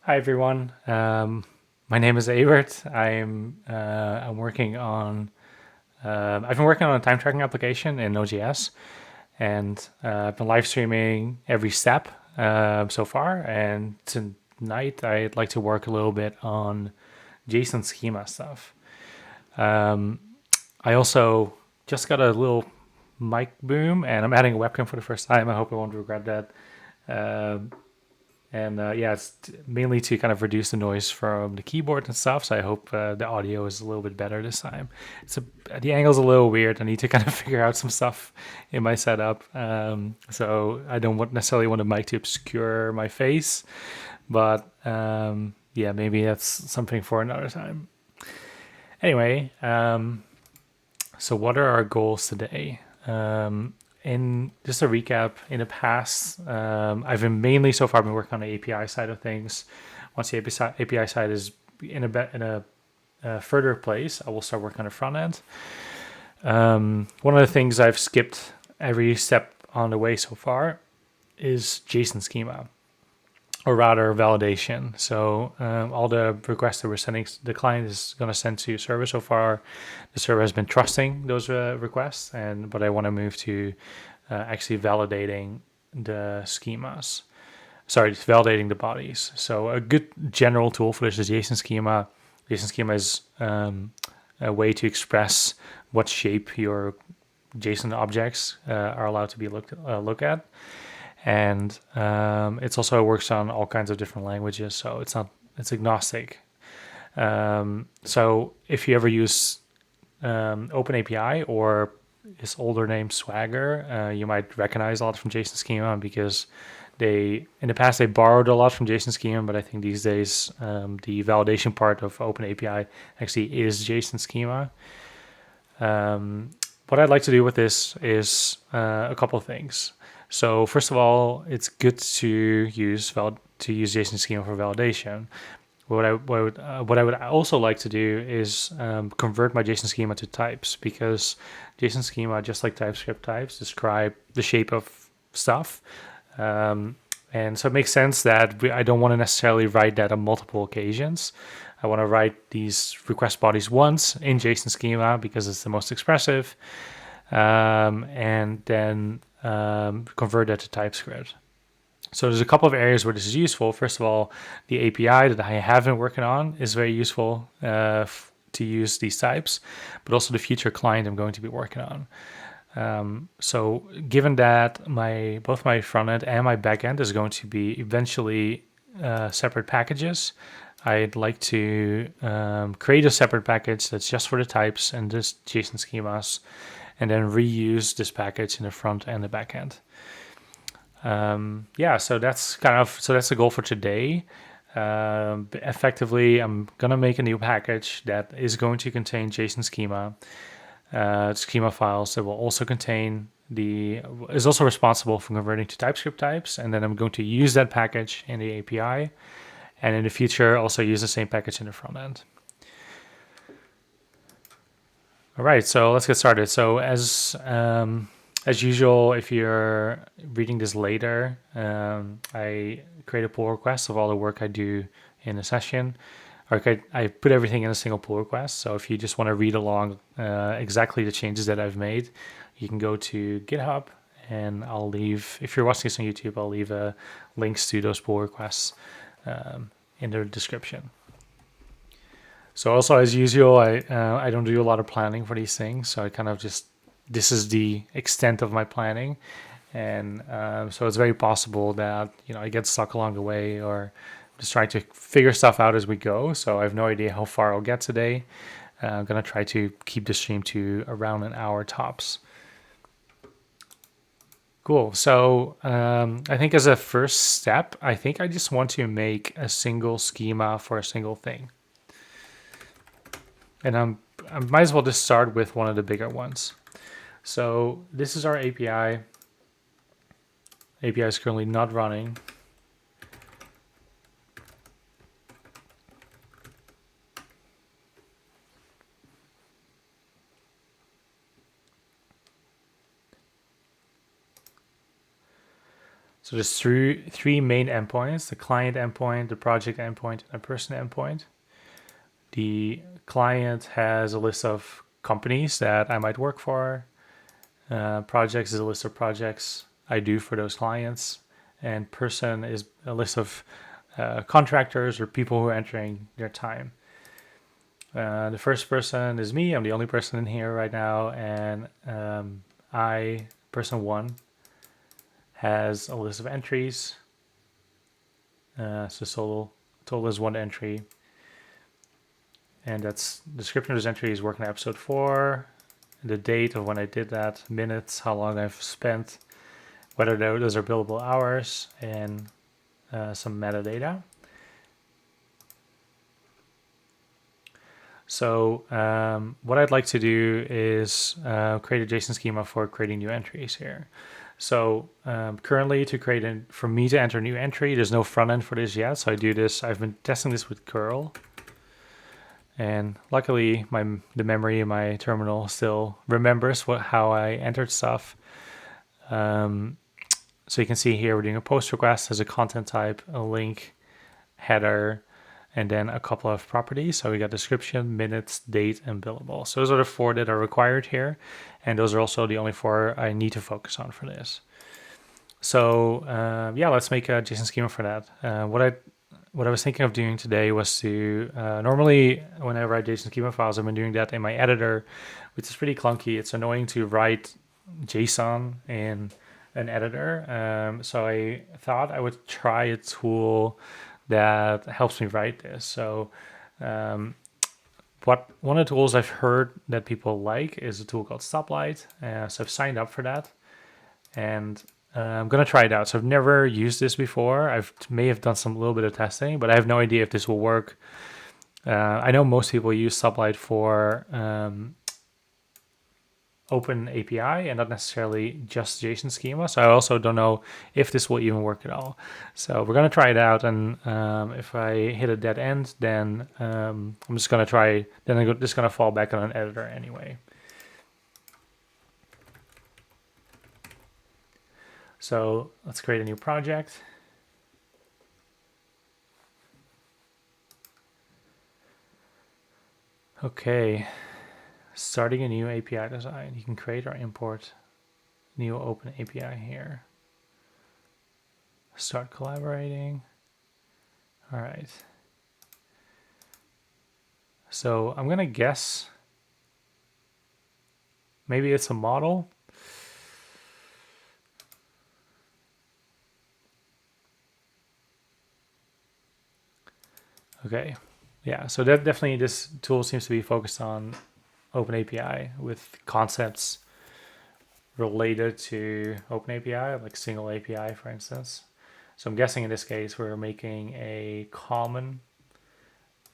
Hi everyone. My name is Evert. I'm working on I've been working on a time tracking application in Node.js, and I've been live streaming every step so far. And tonight I'd like to work a little bit on Json schema stuff. Um, I also just got a little mic boom, and I'm adding a webcam for the first time. I hope I won't regret that. Um yeah, it's mainly to kind of reduce the noise from the keyboard and stuff. So I hope the audio is a little bit better this time. The angle's a little weird. I need to kind of figure out some stuff in my setup. So I don't necessarily want the mic to obscure my face, but yeah, maybe that's something for another time. Anyway, so what are our goals today? In just a recap, in the past, I've been mainly so far been working on the API side of things. Once the API side is in a further place, I will start working on the front end. One of the things I've skipped every step on the way so far is JSON schema, or rather validation. So all the requests that we're sending, the client is going to send to server. So far, the server has been trusting those requests, but I want to move to actually validating the schemas. Sorry, validating the bodies. So a good general tool for this is JSON schema. JSON schema is a way to express what shape your JSON objects are allowed to be look at. And it's also works on all kinds of different languages, so it's agnostic. So if you ever use OpenAPI or its older name Swagger, you might recognize a lot from JSON Schema because in the past they borrowed a lot from JSON Schema, but I think these days the validation part of OpenAPI actually is JSON Schema. What I'd like to do with this is a couple of things. So first of all, it's good to use JSON schema for validation. What I would also like to do is convert my JSON schema to types, because JSON schema, just like TypeScript types, describe the shape of stuff. And so it makes sense that I don't want to necessarily write that on multiple occasions. I want to write these request bodies once in JSON schema because it's the most expressive, and then convert that to TypeScript. So there's a couple of areas where this is useful. First of all, the API that I have been working on is very useful to use these types, but also the future client I'm going to be working on. So given that both my front end and my back end is going to be eventually separate packages, I'd like to create a separate package that's just for the types and just JSON schemas, and then reuse this package in the front and the back end. So that's the goal for today. Effectively, I'm gonna make a new package that is going to contain JSON schema files that will also contain is also responsible for converting to TypeScript types, and then I'm going to use that package in the API, and in the future also use the same package in the front end. All right, so let's get started. So as usual, if you're reading this later, I create a pull request of all the work I do in a session. I put everything in a single pull request. So if you just want to read along exactly the changes that I've made, you can go to GitHub, and I'll leave, if you're watching this on YouTube, I'll leave links to those pull requests in the description. So also, as usual, I don't do a lot of planning for these things. So I kind of this is the extent of my planning. And so it's very possible that, I get stuck along the way, or just trying to figure stuff out as we go. So I have no idea how far I'll get today. I'm going to try to keep the stream to around an hour tops. Cool. So I think as a first step, I think I just want to make a single schema for a single thing. And I might as well just start with one of the bigger ones. So this is our API. API is currently not running. So there's three main endpoints: the client endpoint, the project endpoint, and the person endpoint. The client has a list of companies that I might work for. Projects is a list of projects I do for those clients. And person is a list of contractors or people who are entering their time. The first person is me. I'm the only person in here right now. And person one, has a list of entries. So total is one entry. And that's the description of this entry is working episode 4, the date of when I did that, minutes, how long I've spent, whether those are billable hours, and some metadata. So what I'd like to do is create a JSON schema for creating new entries here. So currently for me to enter a new entry, there's no front end for this yet. So I've been testing this with curl. And luckily, the memory in my terminal still remembers how I entered stuff. So you can see here we're doing a post request as a content type, a link, header, and then a couple of properties. So we got description, minutes, date, and billable. So those are the 4 that are required here. And those are also the only 4 I need to focus on for this. So let's make a JSON schema for that. What I was thinking of doing today was to, normally when I write JSON schema files, I've been doing that in my editor, which is pretty clunky. It's annoying to write JSON in an editor. So I thought I would try a tool that helps me write this. So one of the tools I've heard that people like is a tool called Stoplight. So I've signed up for that. And I'm going to try it out. So I've never used this before. I may have done some little bit of testing, but I have no idea if this will work. I know most people use Stoplight for open API and not necessarily just JSON schema. So I also don't know if this will even work at all. So we're going to try it out. And if I hit a dead end, then I'm just going to try, then I'm just going to fall back on an editor anyway. So let's create a new project. Okay, starting a new API design. You can create or import new open API here. Start collaborating. All right. So I'm gonna guess maybe it's a model. Okay, yeah, so that definitely this tool seems to be focused on open API with concepts related to open API, like single API, for instance. So I'm guessing in this case, we're making a common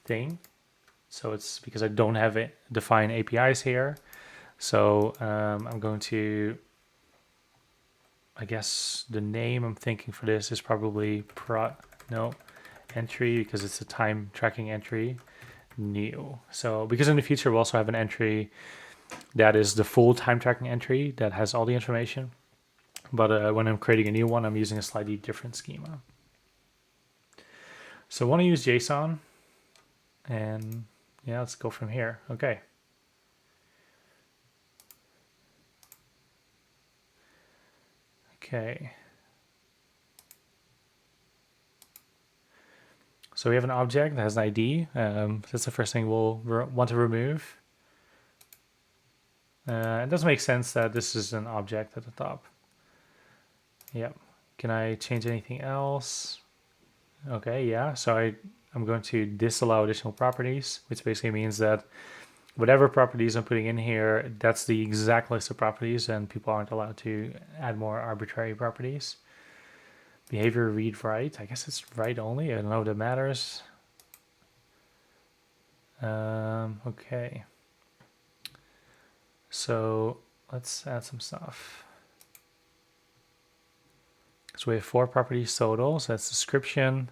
thing. So it's because I don't have it defined APIs here. So I'm going to, I guess the name I'm thinking for this is probably entry, because it's a time tracking entry, new. So because in the future we'll also have an entry that is the full time tracking entry that has all the information. But when I'm creating a new one, I'm using a slightly different schema. So I want to use JSON, and yeah, let's go from here. Okay. Okay. So we have an object that has an ID. That's the first thing we'll want to remove. It doesn't make sense that this is an object at the top. Yep. Can I change anything else? Okay, yeah. So I'm going to disallow additional properties, which basically means that whatever properties I'm putting in here, that's the exact list of properties, and people aren't allowed to add more arbitrary properties. Behavior read write. I guess it's write only. I don't know if that matters. Okay. So let's add some stuff. So we have 4 properties total. So that's description,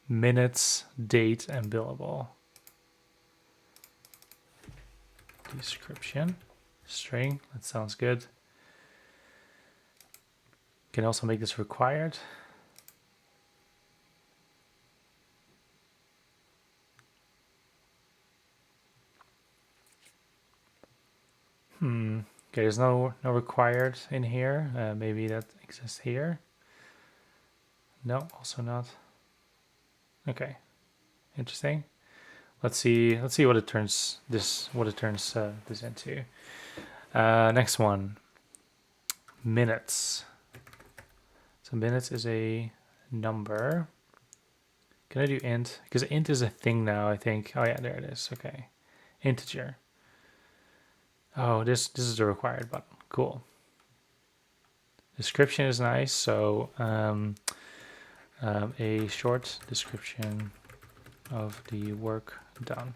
minutes, date, and billable. Description, string. That sounds good. Can also make this required. Okay, there's no required in here. Maybe that exists here. No, also not. Okay, interesting. Let's see what it turns this this into. Next one, minutes. So minutes is a number. Can I do int? Because int is a thing now, I think. Oh yeah, there it is. Okay, integer. Oh, this is the required button. Cool. Description is nice. So a short description of the work done.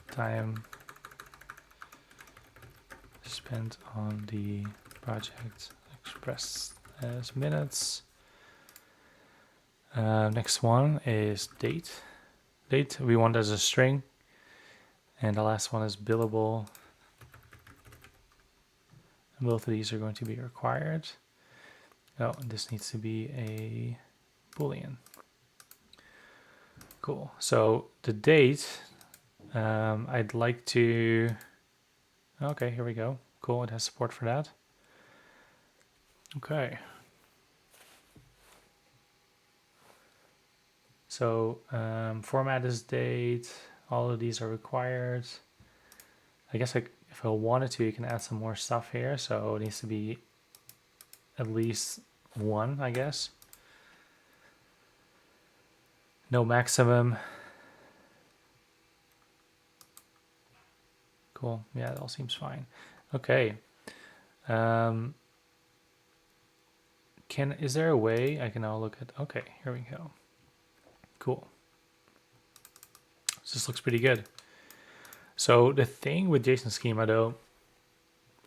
Time spent on the project expressed as minutes. Next one is date. Date we want as a string. And the last one is billable. And both of these are going to be required. Oh, this needs to be a Boolean. Cool. So the date, I'd like to... Okay, here we go. Cool, it has support for that. Okay. So format is date. All of these are required. I guess if I wanted to, you can add some more stuff here. So it needs to be at least one, I guess. No maximum. Cool. Yeah, it all seems fine. Okay. Is there a way I can now look at? Okay, here we go. Cool. This looks pretty good. So the thing with JSON Schema though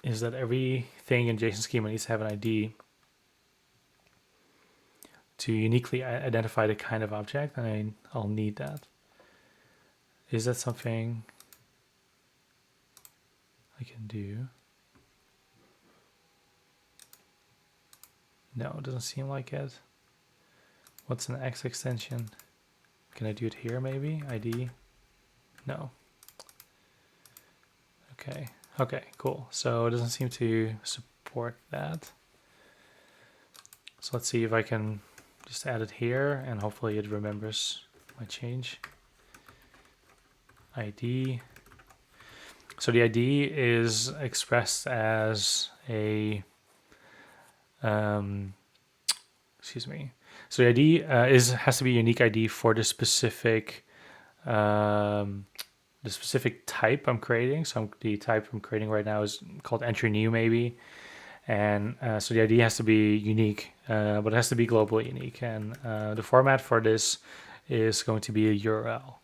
is that everything in JSON Schema needs to have an ID to uniquely identify the kind of object, and I'll need that. Is that something I can do? No, it doesn't seem like it. What's an X extension? Can I do it here maybe? ID? No. Okay, cool. So it doesn't seem to support that. So let's see if I can just add it here and hopefully it remembers my change. ID. So the ID is expressed as a, excuse me. So the ID has to be a unique ID for the specific type I'm creating. So the type I'm creating right now is called entry new maybe. And so the ID has to be unique, but it has to be globally unique. And the format for this is going to be a URL.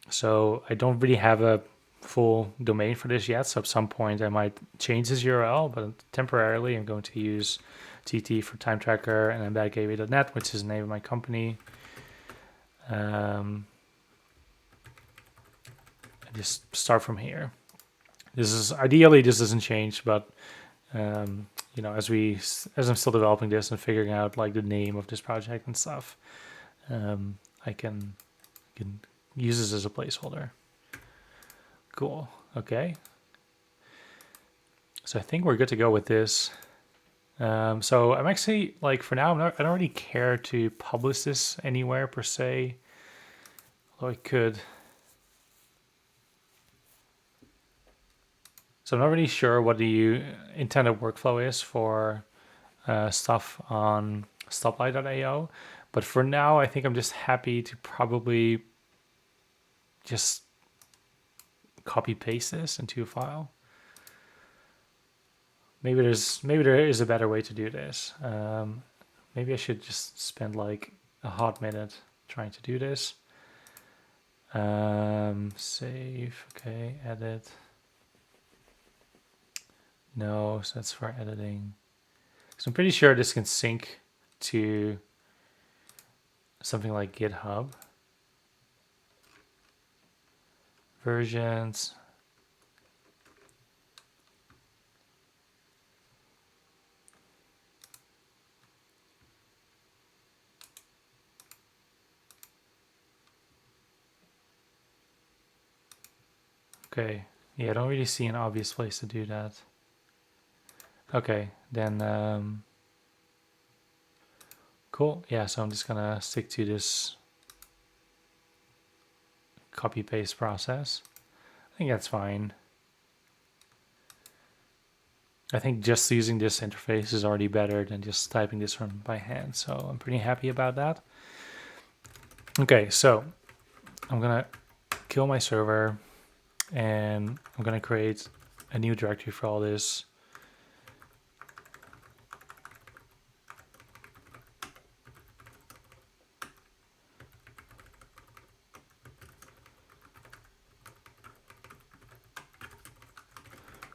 So I don't really have a full domain for this yet. So at some point I might change this URL, but temporarily I'm going to use TT for time tracker and embedgateway.net, which is the name of my company. And just start from here. This is ideally this doesn't change, but you know, as I'm still developing this and figuring out like the name of this project and stuff, I can use this as a placeholder. Cool. Okay. So I think we're good to go with this. So I'm actually like for now I don't really care to publish this anywhere per se, although I could. So I'm not really sure what the intended workflow is for stuff on stoplight.io, but for now I think I'm just happy to probably just copy paste this into a file. Maybe there is a better way to do this. Maybe I should just spend like a hot minute trying to do this. Save, okay, edit. No, so that's for editing. So I'm pretty sure this can sync to something like GitHub. Versions. Okay. Yeah, I don't really see an obvious place to do that. Okay, then cool. Yeah, so I'm just gonna stick to this copy paste process. I think that's fine. I think just using this interface is already better than just typing this from by hand, so I'm pretty happy about that. Okay, so I'm gonna kill my server and I'm gonna create a new directory for all this.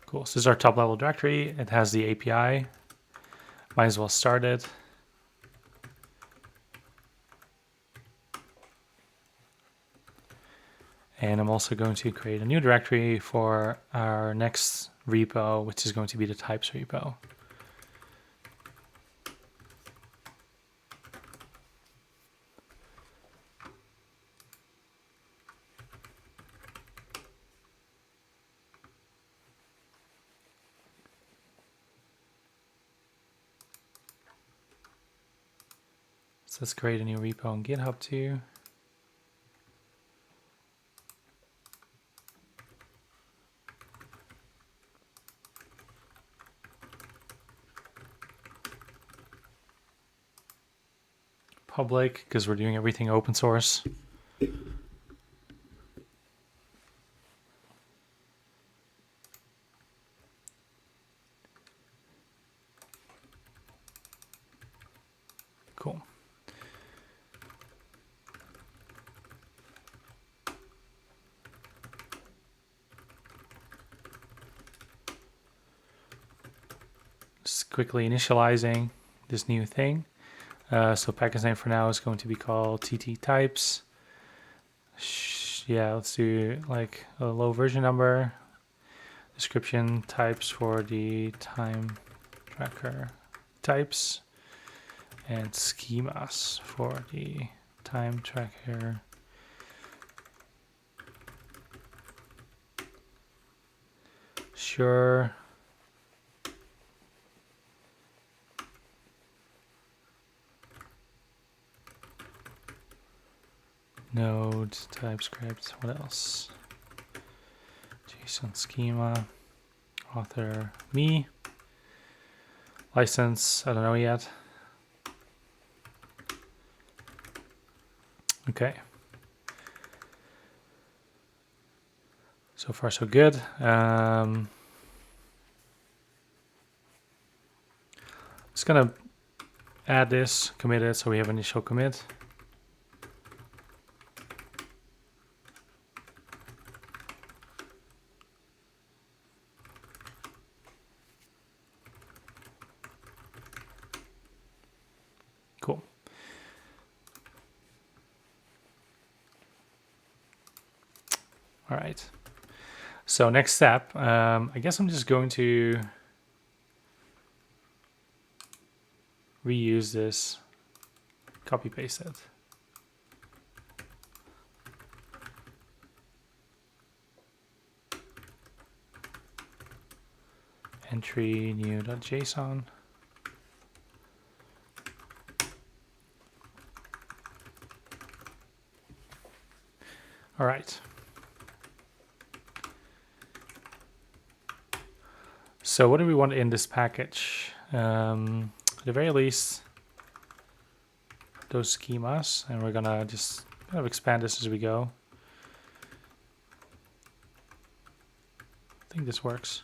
Cool, so this is our top level directory. It has the API. Might as well start it. And I'm also going to create a new directory for our next repo, which is going to be the types repo. So let's create a new repo on GitHub too. Public, because we're doing everything open source. Cool. Just quickly initializing this new thing. So package name for now is going to be called TT types. Yeah, let's do like a low version number. Description types for the time tracker types. And schemas for the time tracker. Sure. Node, Typescript, what else? Json Schema, author, me. License, I don't know yet. Okay. So far, so good. Just gonna add this, commit it, so we have initial commit. Cool. All right. So next step, I guess I'm just going to reuse this, copy paste it. Entry new.json. All right. So what do we want in this package? At the very least, those schemas, and we're gonna just kind of expand this as we go. I think this works.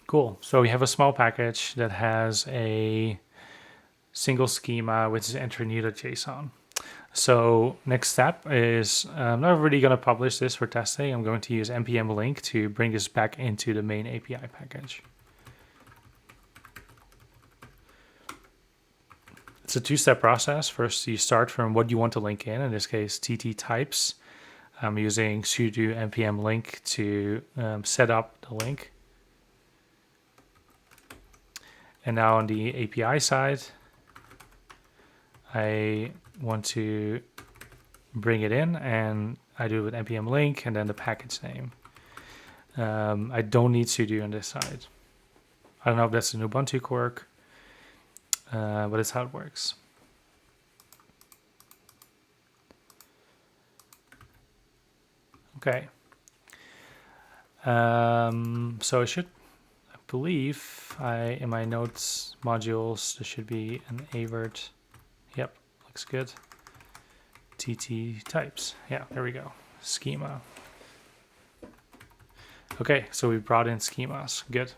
Cool. So we have a small package that has a single schema, which is enter new.json. So next step is I'm not really going to publish this for testing. I'm going to use npm link to bring this back into the main API package. It's a two-step process. First, you start from what you want to link in this case, TT types. I'm using sudo npm link to set up the link. And now on the API side, I want to bring it in, and I do it with npm link and then the package name. I don't need sudo on this side. I don't know if that's an Ubuntu quirk, but it's how it works. Okay. So I believe in my notes modules, there should be an avert. Yep, looks good. TT types. Yeah, there we go. Schema. Okay, so we brought in schemas. Good.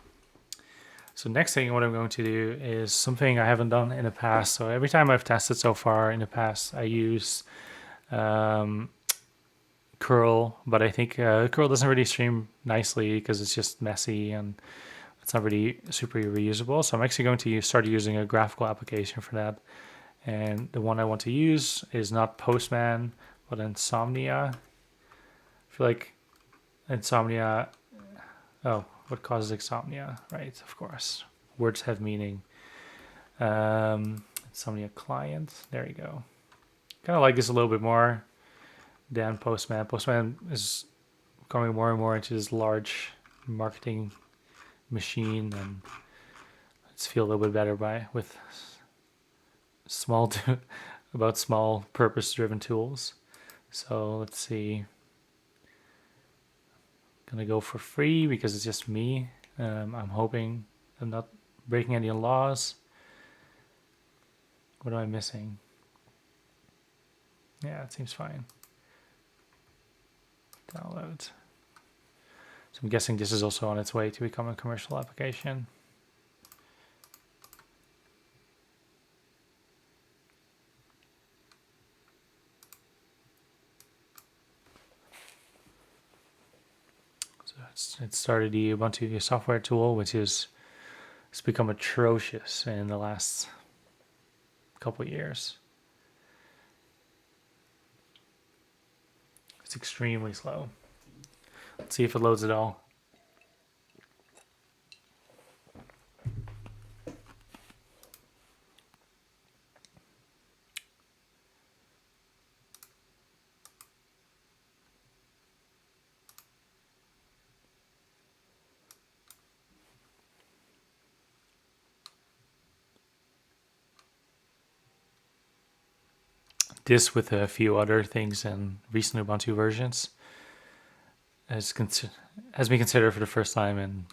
So next thing, what I'm going to do is something I haven't done in the past. So every time I've tested so far in the past, I use curl, but I think curl doesn't really stream nicely because it's just messy and it's not really super reusable. So I'm actually going to start using a graphical application for that. And the one I want to use is not Postman, but Insomnia. I feel like Insomnia. Oh, what causes insomnia? Right, of course. Words have meaning. Insomnia client. There you go. Kind of like this a little bit more than Postman. Postman is going more and more into this large marketing machine, and let's feel a little bit better with about small purpose-driven tools. So let's see. Gonna go for free because it's just me. I'm hoping I'm not breaking any laws. What am I missing? Yeah, it seems fine. Download. So I'm guessing this is also on its way to become a commercial application. So it started the Ubuntu software tool, which has become atrocious in the last couple of years. It's extremely slow. Let's see if it loads at all. This, with a few other things in recent Ubuntu versions, has been considered for the first time in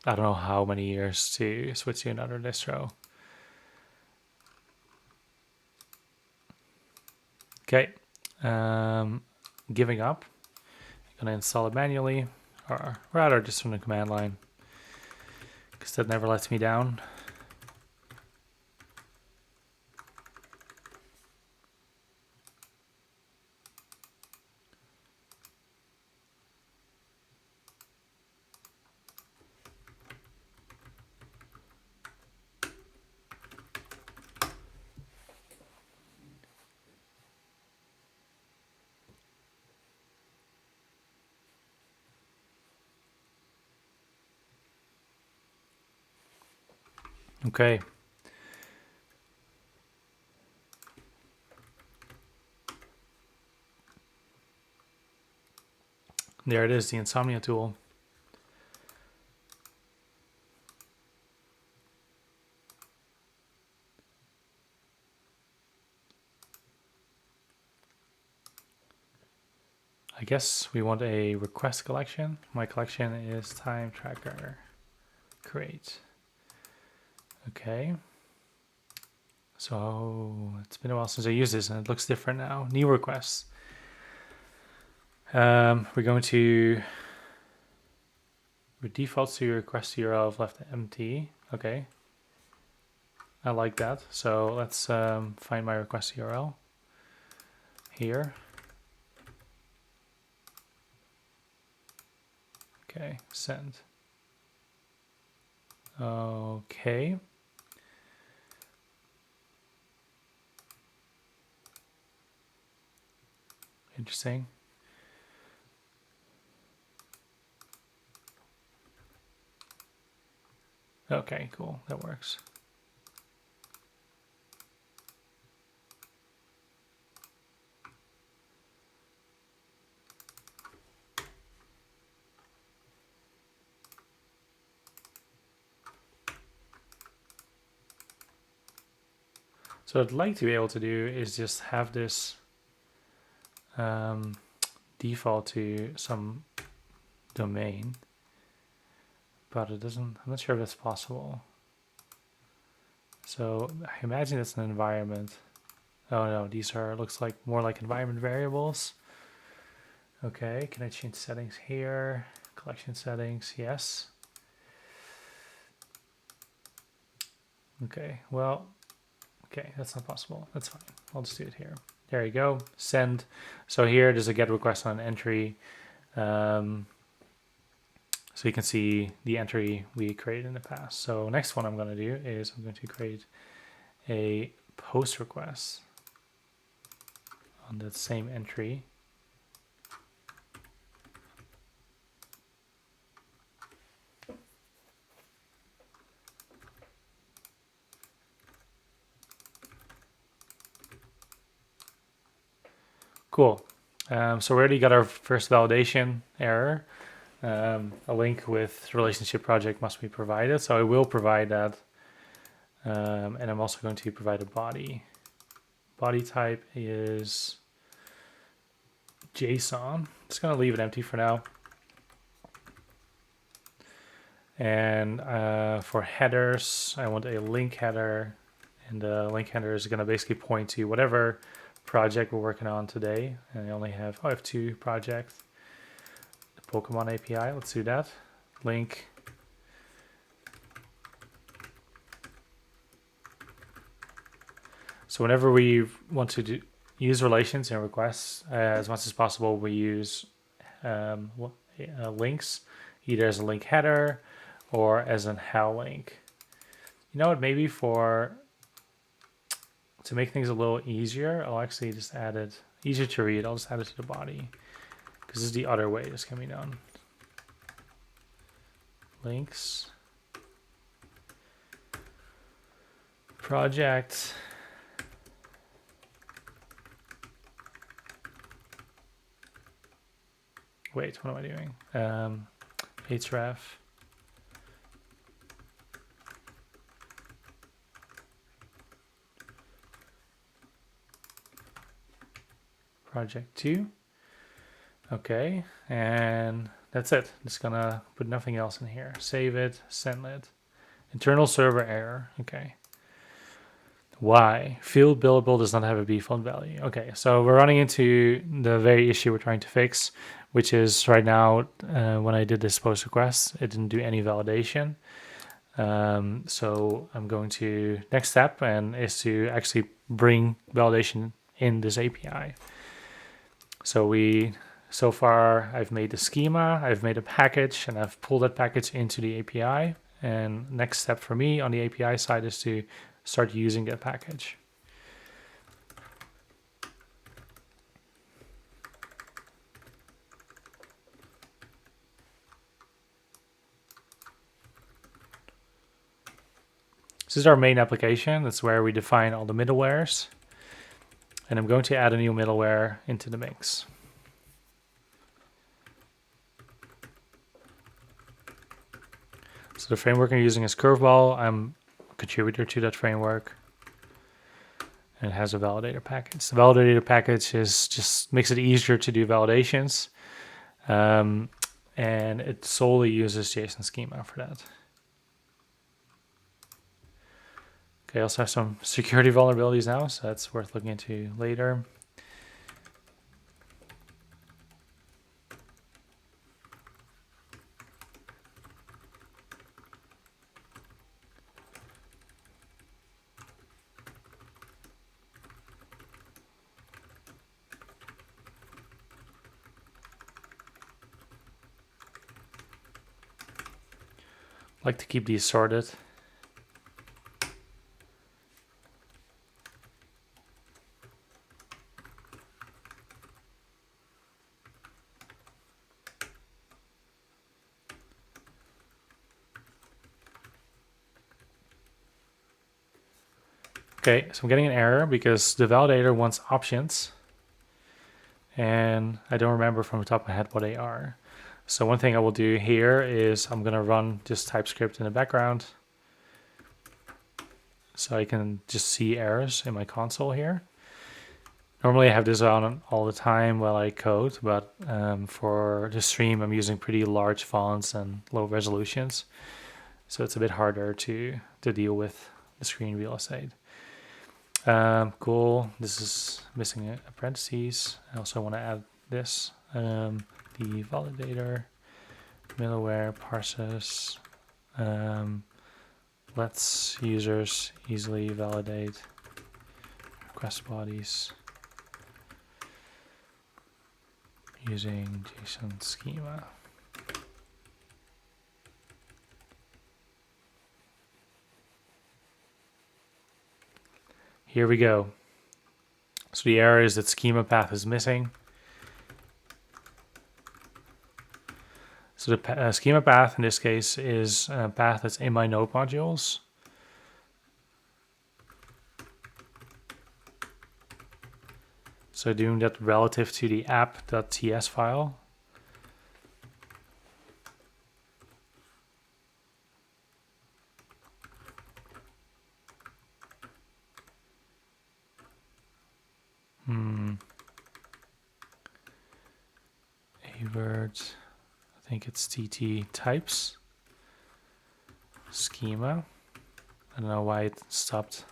I don't know how many years to switch to another distro. Okay, giving up. I'm gonna install it manually, or rather just from the command line, because that never lets me down. Okay. There it is, the Insomnia tool. I guess we want a request collection. My collection is time tracker. Create. Okay. So it's been a while since I used this and it looks different now. New requests. We're going to defaults to your request URL of left empty. Okay. I like that. So let's find my request URL here. Okay, send. Okay. Interesting. Okay, cool. That works. So what I'd like to be able to do is just have this default to some domain, but it doesn't. I'm not sure if that's possible. So I imagine it's an environment. Oh no, these are looks like more like environment variables. Okay, can I change settings here? Collection settings, yes. Okay, well, okay, that's not possible. That's fine. I'll just do it here. There you go. Send. So here there's a get request on entry. So you can see the entry we created in the past. So next one I'm going to do is I'm going to create a post request on that same entry. Cool. So we already got our first validation error. A link with relationship project must be provided. So I will provide that. And I'm also going to provide a body. Body type is JSON. Just going to leave it empty for now. And for headers, I want a link header. And the link header is going to basically point to whatever project we're working on today. And I have two projects. The Pokemon API, let's do that. Link. So whenever we want to use relations in requests, as much as possible, we use links, either as a link header or as an how link. You know what, maybe to make things a little easier, I'll actually just add it, easier to read, I'll just add it to the body, because this is the other way this can be done. Links, project, wait, what am I doing? Href. Project 2. Okay, and that's it. Just gonna put nothing else in here. Save it, send it. Internal server error. Okay. Why? Field billable does not have a default value. Okay, so we're running into the very issue we're trying to fix, which is right now when I did this post request, it didn't do any validation. So I'm going to next step is to actually bring validation in this API. So far I've made the schema, I've made a package, and I've pulled that package into the API. And next step for me on the API side is to start using that package. This is our main application. That's where we define all the middlewares. And I'm going to add a new middleware into the mix. So the framework I'm using is Curveball. I'm a contributor to that framework. And it has a validator package. The validator package just makes it easier to do validations. And it solely uses Json Schema for that. Okay, I also have some security vulnerabilities now, so that's worth looking into later. I like to keep these sorted. Okay, so I'm getting an error because the validator wants options. And I don't remember from the top of my head what they are. So one thing I will do here is I'm going to run just TypeScript in the background. so I can just see errors in my console here. Normally I have this on all the time while I code, but for the stream I'm using pretty large fonts and low resolutions, so it's a bit harder to deal with the screen real estate. Cool. This is missing a parentheses. I also want to add this. The validator middleware parses lets users easily validate request bodies using Json Schema. Here we go. So the error is that schema path is missing. So the schema path in this case is a path that's in my node modules. So doing that relative to the app.ts file. Avert, I think it's TT types schema. I don't know why it stopped,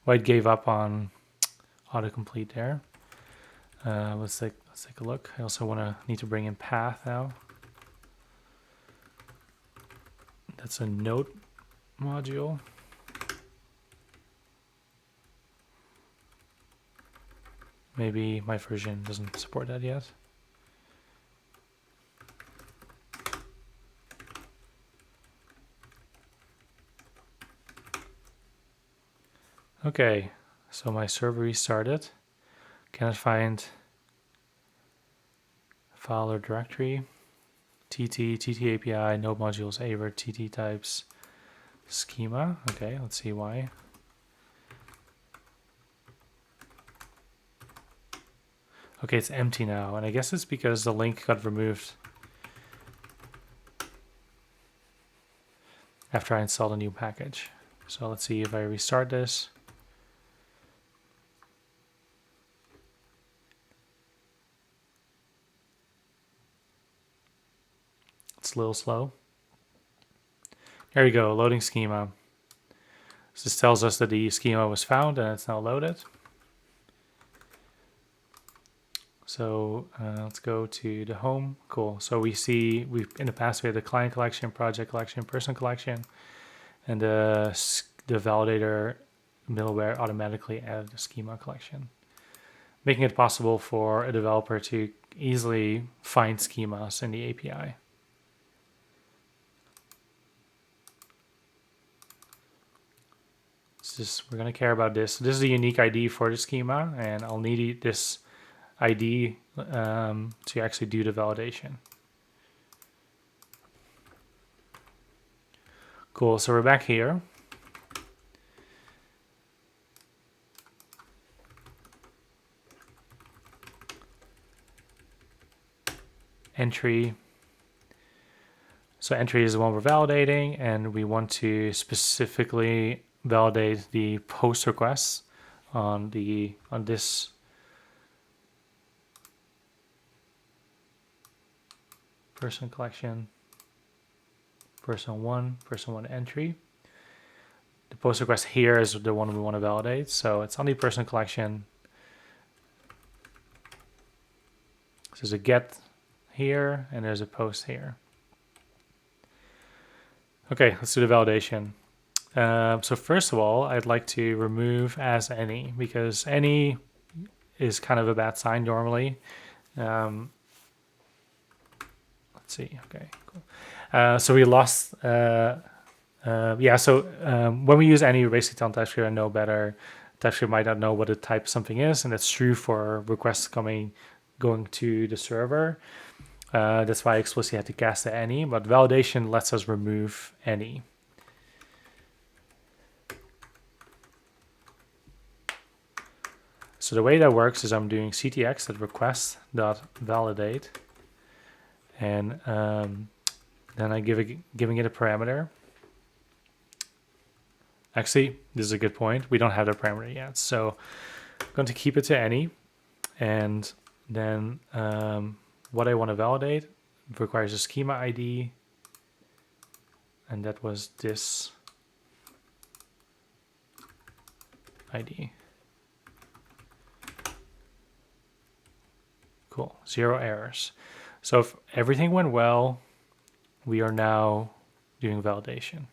why it gave up on autocomplete there. Let's take a look. I also need to bring in path now. That's a node module. Maybe my version doesn't support that yet. Okay, so my server restarted. Cannot find file or directory. TT API, node modules, avert, TT types, schema. Okay, let's see why. Okay, it's empty now, and I guess it's because the link got removed after I installed a new package. So let's see if I restart this. It's a little slow. There we go, loading schema. So this tells us that the schema was found and it's now loaded. So let's go to the home. Cool. So we see in the past we had the client collection, project collection, person collection, and the validator middleware automatically added the schema collection, making it possible for a developer to easily find schemas in the API. We're going to care about this. This is a unique ID for the schema, and I'll need this ID to actually do the validation. Cool, so we're back here. Entry. So entry is the one we're validating, and we want to specifically validate the post requests on this person collection, person one entry. The post request here is the one we want to validate, so it's on the person collection. So there's a get here and there's a post here. Okay, let's do the validation. So first of all, I'd like to remove as any, because any is kind of a bad sign normally. Let's see. Okay, cool. So we lost. Yeah. So when we use any, we're basically telling TypeScript I know better. TypeScript might not know what a type something is, and that's true for requests going to the server. That's why I explicitly had to cast the any, but validation lets us remove any. So the way that works is I'm doing ctx at request.validate, and then I giving it a parameter. Actually, this is a good point. We don't have the parameter yet. So I'm going to keep it to any. And then what I want to validate requires a schema ID. And that was this ID. Cool, 0 errors. So if everything went well, we are now doing validation.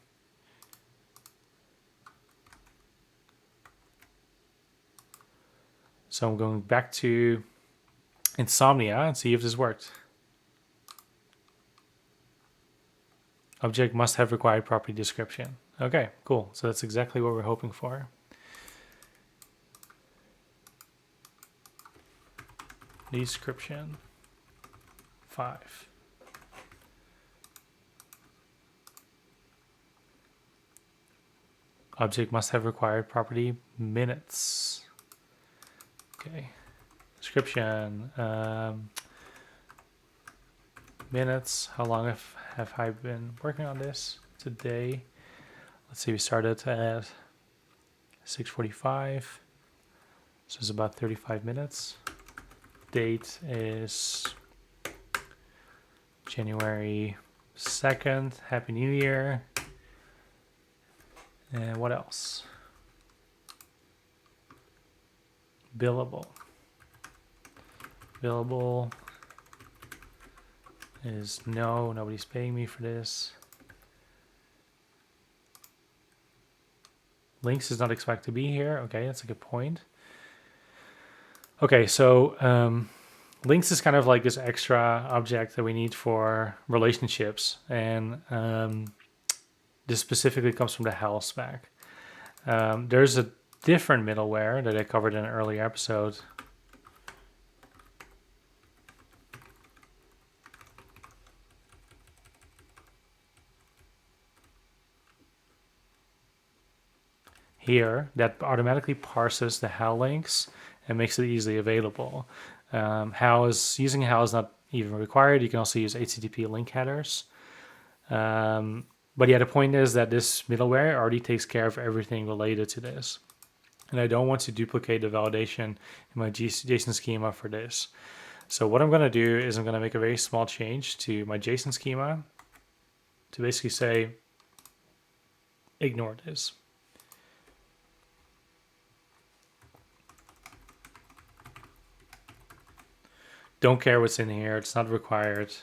So I'm going back to Insomnia and see if this worked. Object must have required property description. Okay, cool. So that's exactly what we're hoping for. Description 5. Object must have required property minutes. Okay. Description. Minutes. How long have I been working on this today? Let's see, we started at 6:45. So it's about 35 minutes. Date is January 2nd. Happy New Year. And what else? Billable. Billable is no, nobody's paying me for this. Links is not expected to be here. Okay, that's a good point. Okay, so links is kind of like this extra object that we need for relationships. And this specifically comes from the HAL spec. There's a different middleware that I covered in an earlier episode. Here that automatically parses the HAL links and makes it easily available. Using HAL is not even required. You can also use HTTP link headers. But yeah, the point is that this middleware already takes care of everything related to this. And I don't want to duplicate the validation in my JSON schema for this. So what I'm going to do is I'm going to make a very small change to my JSON schema to basically say, ignore this. Don't care what's in here. It's not required.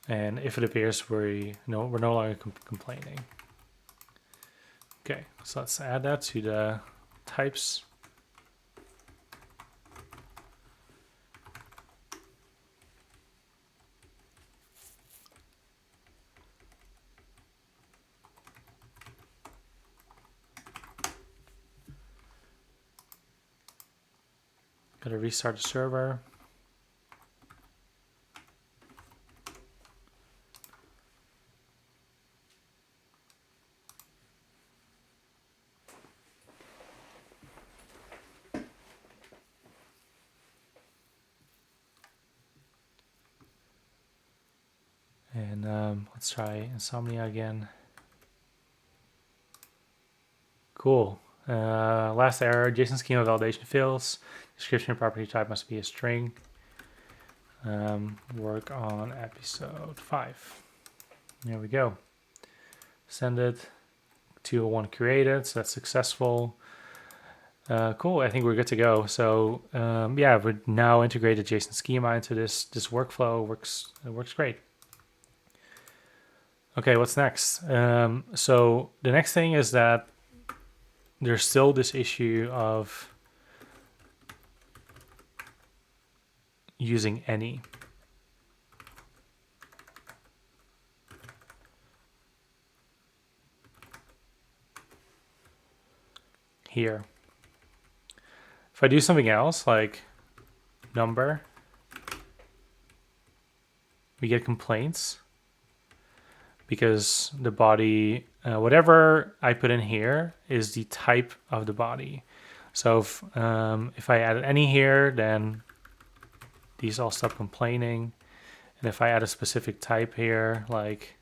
And if it appears, we're no longer complaining. Okay, so let's add that to the types. Got to restart the server. And let's try Insomnia again. Cool. Last error, JSON schema validation fails. Description property type must be a string. Work on episode 5. There we go. Send it. 201 created, so that's successful. Cool, I think we're good to go. So yeah, we've now integrated JSON schema into this workflow. It works great. Okay, what's next? So the next thing is that there's still this issue of using any. Here. If I do something else like number, we get complaints because the body, whatever I put in here is the type of the body. So if I added any here, then these all stop complaining. And if I add a specific type here, like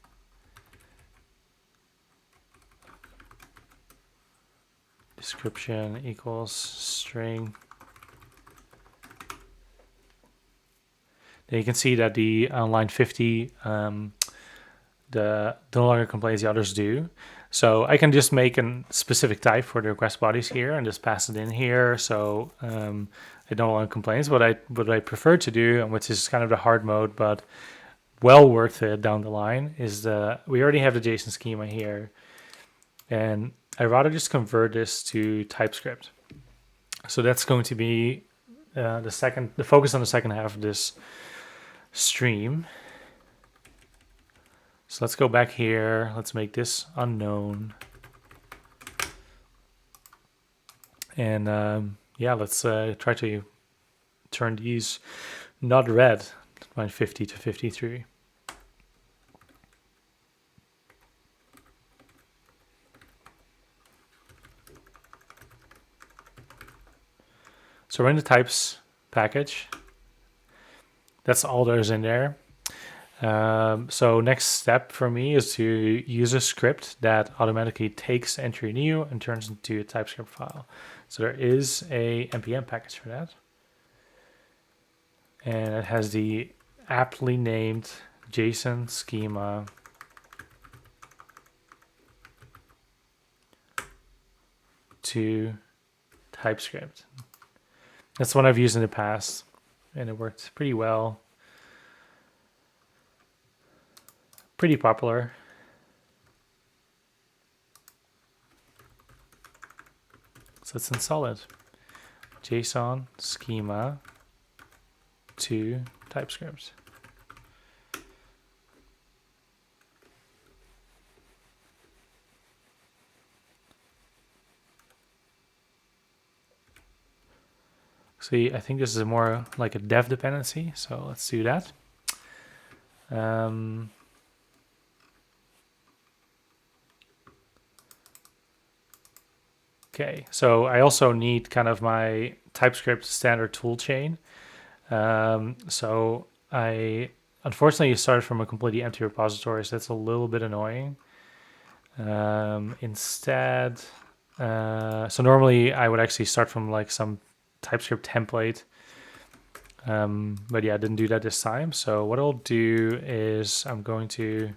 description equals string, then you can see that the on line 50, the no longer complains, the others do. So I can just make a specific type for the request bodies here and just pass it in here. So it no longer complains. What I prefer to do, and which is kind of the hard mode, but well worth it down the line, is we already have the JSON schema here, and I rather just convert this to Typescript. So that's going to be the focus on the second half of this stream. So let's go back here. Let's make this unknown. And yeah, let's try to turn these not red, line 50 to 53. So we're in the types package. That's all there's in there. So next step for me is to use a script that automatically takes entry new and turns into a TypeScript file. So there is a npm package for that. And it has the aptly named Json Schema to TypeScript. That's one I've used in the past, and it worked pretty well. Pretty popular. So let's install it. Json Schema to TypeScript. See, I think this is more like a dev dependency, so let's do that. Okay, so I also need kind of my TypeScript standard toolchain. So I unfortunately started from a completely empty repository, so that's a little bit annoying. Instead, so normally I would actually start from like some TypeScript template. But yeah, I didn't do that this time. So what I'll do is I'm going to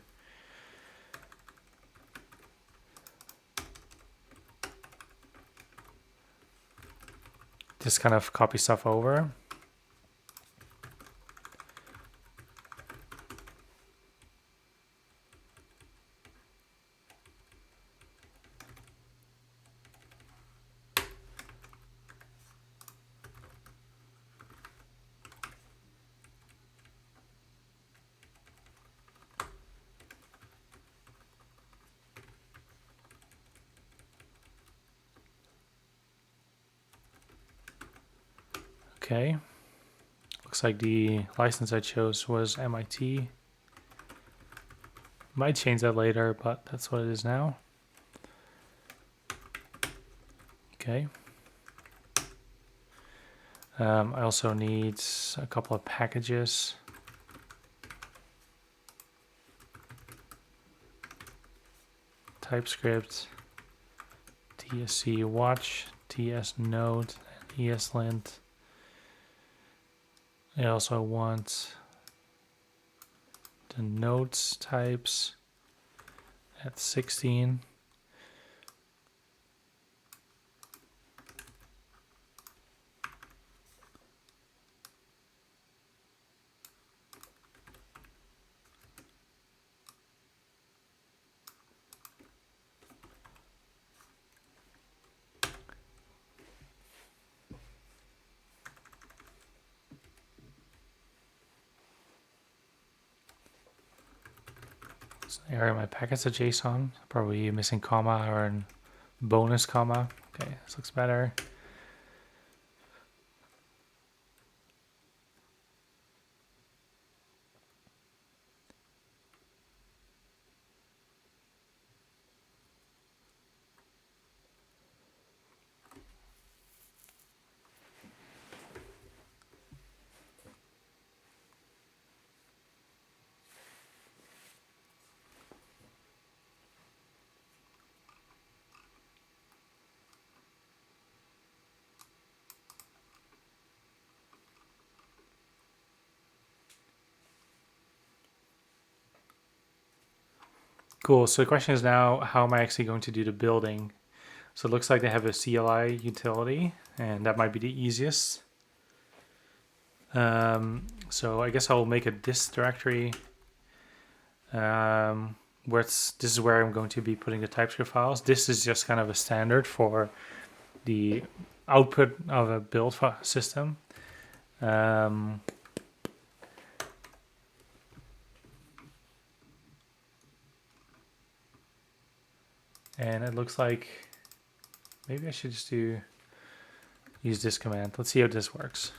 just kind of copy stuff over. Okay, looks like the license I chose was MIT. Might change that later, but that's what it is now. Okay. I also need a couple of packages. TypeScript, TSC watch, TS node, and ESLint. I also want the nodes types at 16. Here are my packets of JSON. Probably missing comma or a bonus comma. Okay, this looks better. Cool. So the question is now, how am I actually going to do the building? So it looks like they have a CLI utility, and that might be the easiest. So I guess I'll make a dist directory. This is where I'm going to be putting the TypeScript files. This is just kind of a standard for the output of a build system. And it looks like maybe I should just use this command. Let's see how this works.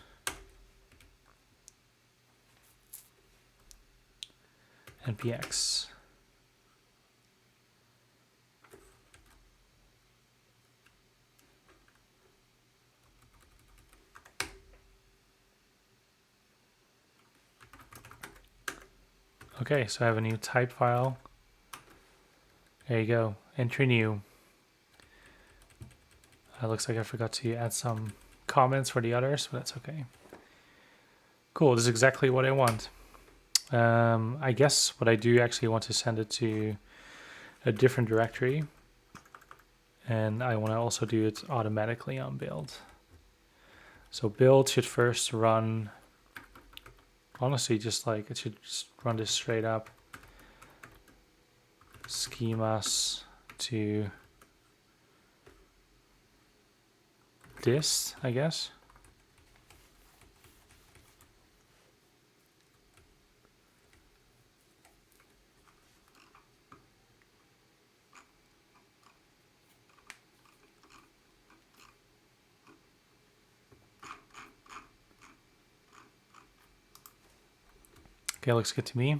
npx. Okay, so I have a new type file. There you go, entry new. Looks like I forgot to add some comments for the others, but that's okay. Cool, this is exactly what I want. I guess what I do actually want to send it to a different directory, and I want to also do it automatically on build. So build should first run, honestly, just like it should just run this straight up. Schemas to dist, I guess. Okay, looks good to me.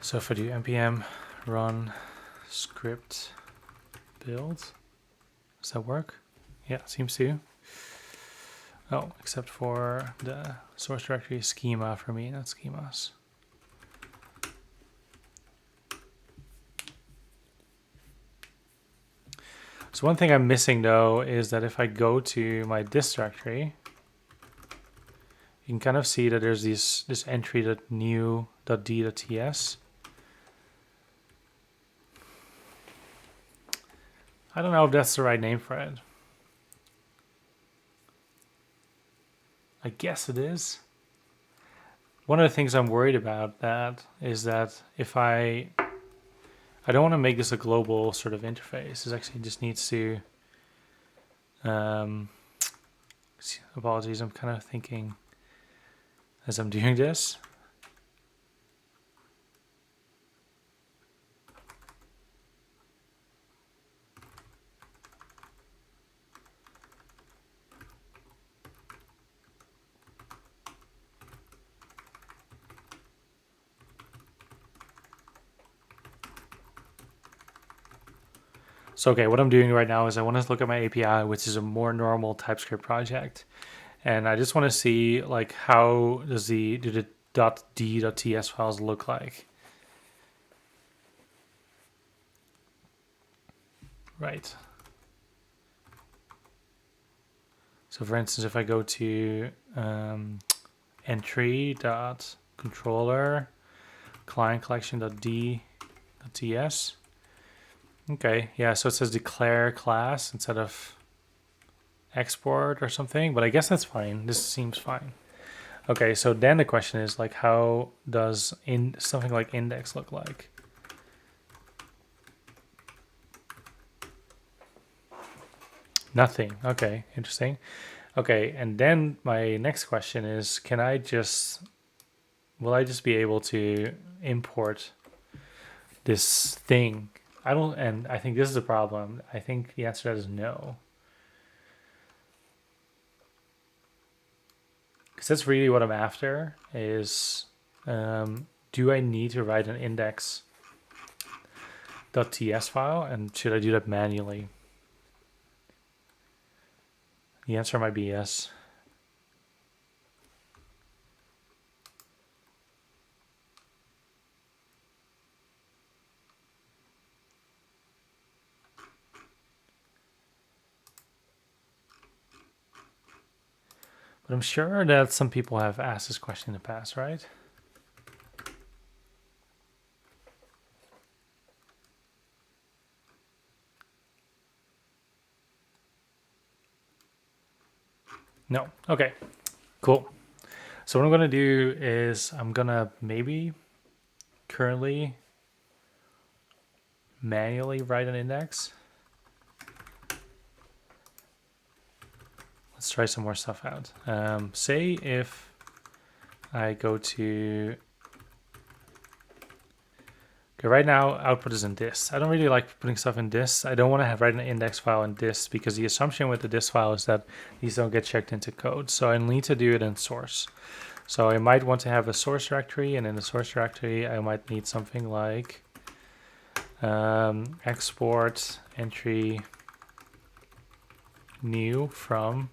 So if I do npm run script build, does that work? Yeah, seems to. Oh, except for the source directory schema for me, not schemas. So one thing I'm missing though is that if I go to my dist directory, you can kind of see that there's this entry.new.d.ts. I don't know if that's the right name for it. I guess it is. One of the things I'm worried about that is that if I don't want to make this a global sort of interface. This actually just needs to, apologies, I'm kind of thinking as I'm doing this. So, okay, what I'm doing right now is I want to look at my API, which is a more normal TypeScript project. And I just want to see like how do the .d.ts files look like. Right. So for instance, if I go to entry.controller client collection.d.ts. Okay, yeah, so it says declare class instead of export or something, but I guess that's fine. This seems fine. Okay, so then the question is like, how does something like index look like? Nothing. Okay, interesting. Okay, and then my next question is, will I just be able to import this thing? And I think this is a problem. I think the answer to that is no. Because that's really what I'm after is, do I need to write an index.ts file, and should I do that manually? The answer might be yes. But I'm sure that some people have asked this question in the past, right? No. Okay, cool. So what I'm going to do is I'm going to maybe currently manually write an index. Let's try some more stuff out. Say if I go to... Okay, right now output is in dist. I don't really like putting stuff in dist. I don't want to write an index file in dist because the assumption with the dist file is that these don't get checked into code. So I need to do it in source. So I might want to have a source directory, and in the source directory I might need something like export entry new from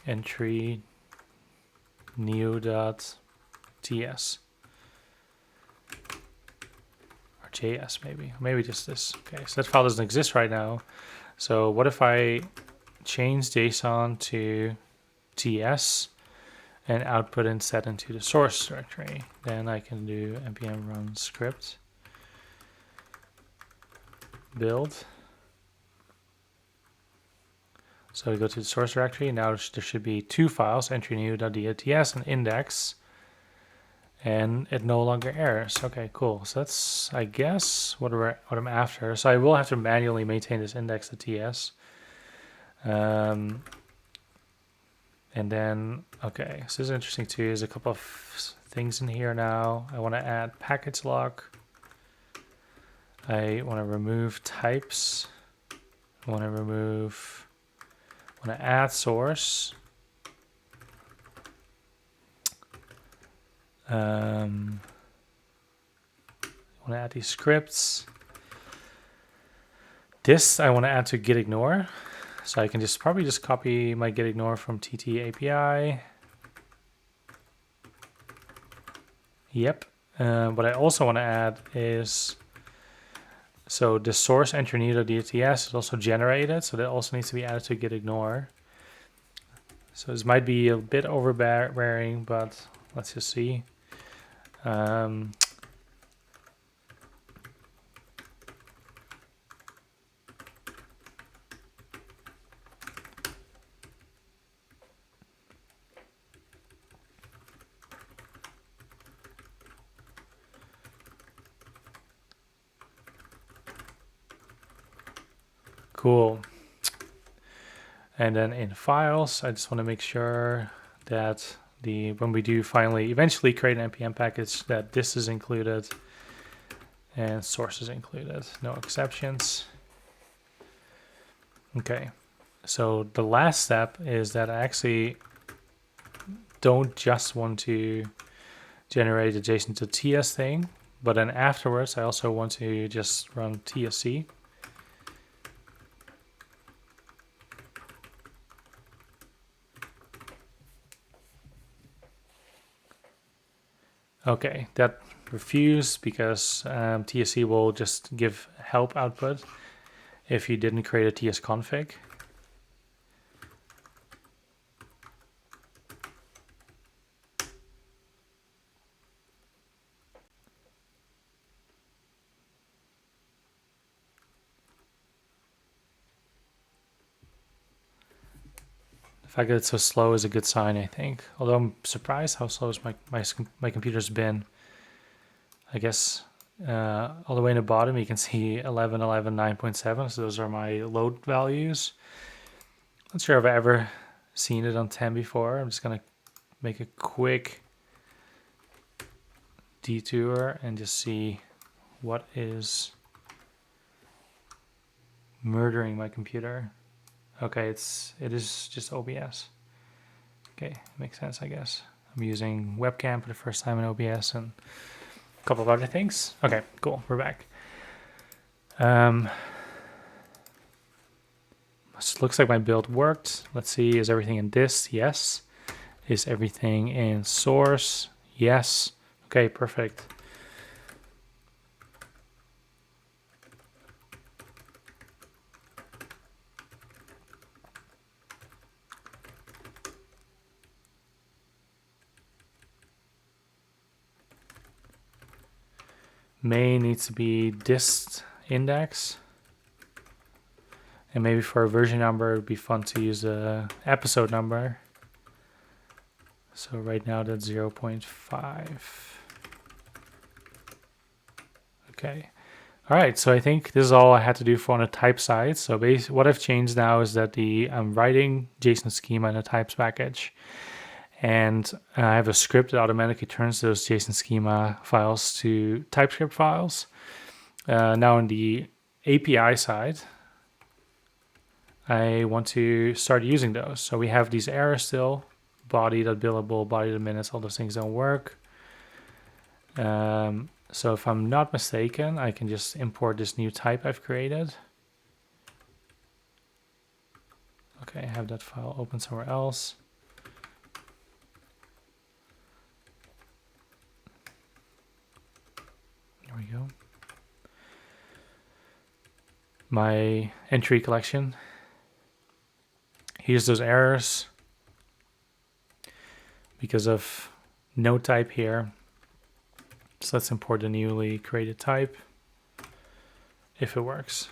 entry new.ts or JS maybe just this. Okay, so that file doesn't exist right now. So what if I change JSON to TS and output instead into the source directory? Then I can do npm run script build. So we go to the source directory. Now there should be two files, entry new.ts and index, and it no longer errors. Okay, cool. So that's, I guess, what I'm after. So I will have to manually maintain this index.ts. And then, okay, so this is interesting too. There's a couple of things in here now. I want to add package lock. I want to remove types. I want to add source. I want to add these scripts. This I want to add to git ignore. So I can probably just copy my git ignore from TT API. Yep. What I also want to add is, so the source entry new.ts is also generated, so that also needs to be added to git ignore. So this might be a bit overbearing, but let's just see. Cool. And then in files, I just want to make sure that when we do finally eventually create an npm package, that this is included and source is included, no exceptions. Okay, so the last step is that I actually don't just want to generate a JSON to TS thing, but then afterwards I also want to just run TSC. Okay, that refused because TSC will just give help output if you didn't create a TS config. The fact that it's so slow is a good sign, I think. Although I'm surprised how slow my computer's been. I guess all the way in the bottom you can see 11, 11, 9.7. So those are my load values. Not sure if I've ever seen it on 10 before. I'm just gonna make a quick detour and just see what is murdering my computer. Okay, it is just OBS. Okay, makes sense, I guess. I'm using webcam for the first time in OBS and a couple of other things. Okay, cool, we're back. Looks like my build worked. Let's see, is everything in dist? Yes. Is everything in source? Yes. Okay, perfect. Main needs to be dist index. And maybe for a version number, it'd be fun to use a episode number. So right now that's 0.5. Okay. All right, so I think this is all I had to do for on the type side. So basically what I've changed now is that I'm writing JSON schema in a types package. And I have a script that automatically turns those JSON schema files to Typescript files. Now on the API side, I want to start using those. So we have these errors still, body.billable, body.minutes, all those things don't work. So if I'm not mistaken, I can just import this new type I've created. Okay, I have that file open somewhere else. There we go. My entry collection. Here's those errors because of no type here. So let's import the newly created type if it works.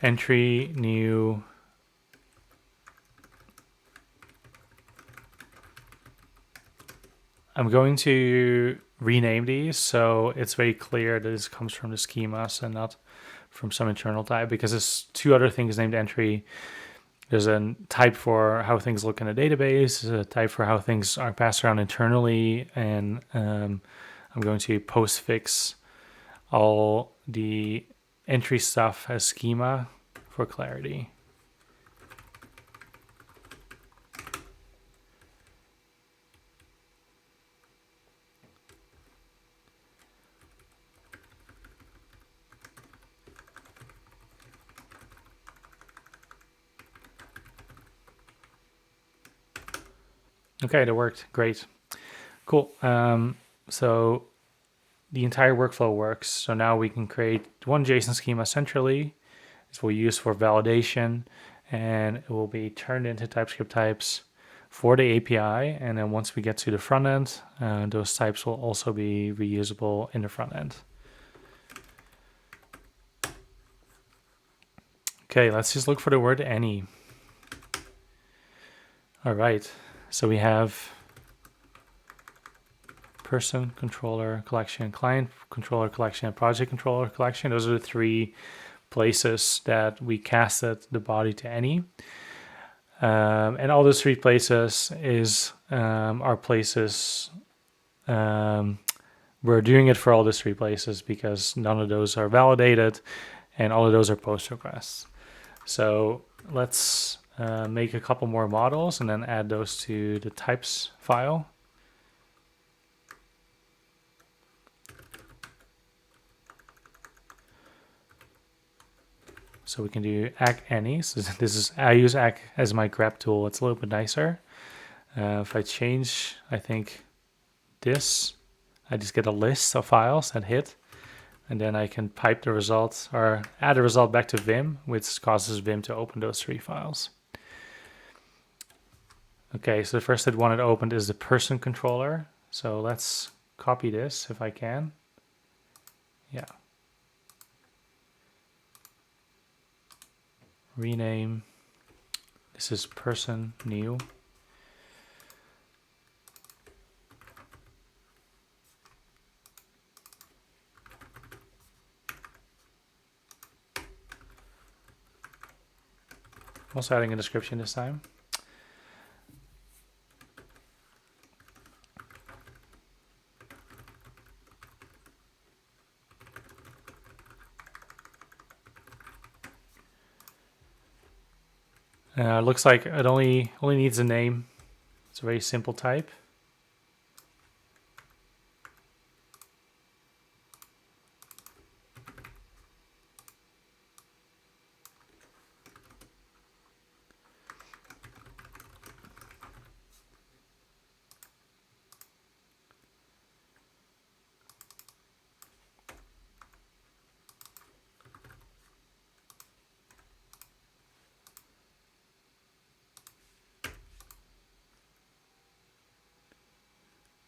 Entry, new. I'm going to rename these so it's very clear that this comes from the schemas and not from some internal type, because there's two other things named entry. There's a type for how things look in a database, there's a type for how things are passed around internally, and I'm going to postfix all the entry stuff as schema for clarity. Okay, that worked. Great. Cool. So the entire workflow works. So now we can create one JSON schema centrally. This will use for validation, and it will be turned into TypeScript types for the API. And then once we get to the front end, those types will also be reusable in the front end. Okay, let's just look for the word any. All right. So we have person controller collection, client controller collection, and project controller collection. Those are the three places that we casted the body to any. And all those three places are places. We're doing it for all those three places because none of those are validated and all of those are post requests. So let's make a couple more models and then add those to the types file. So we can do any. So I use ack as my grep tool. It's a little bit nicer. If I change, I think this, I just get a list of files that hit, and then I can pipe the results or add a result back to Vim, which causes Vim to open those three files. Okay, so the first one it opened is the person controller. So let's copy this if I can. Yeah. Rename. This is person new. Also adding a description this time. Looks like it only needs a name. It's a very simple type.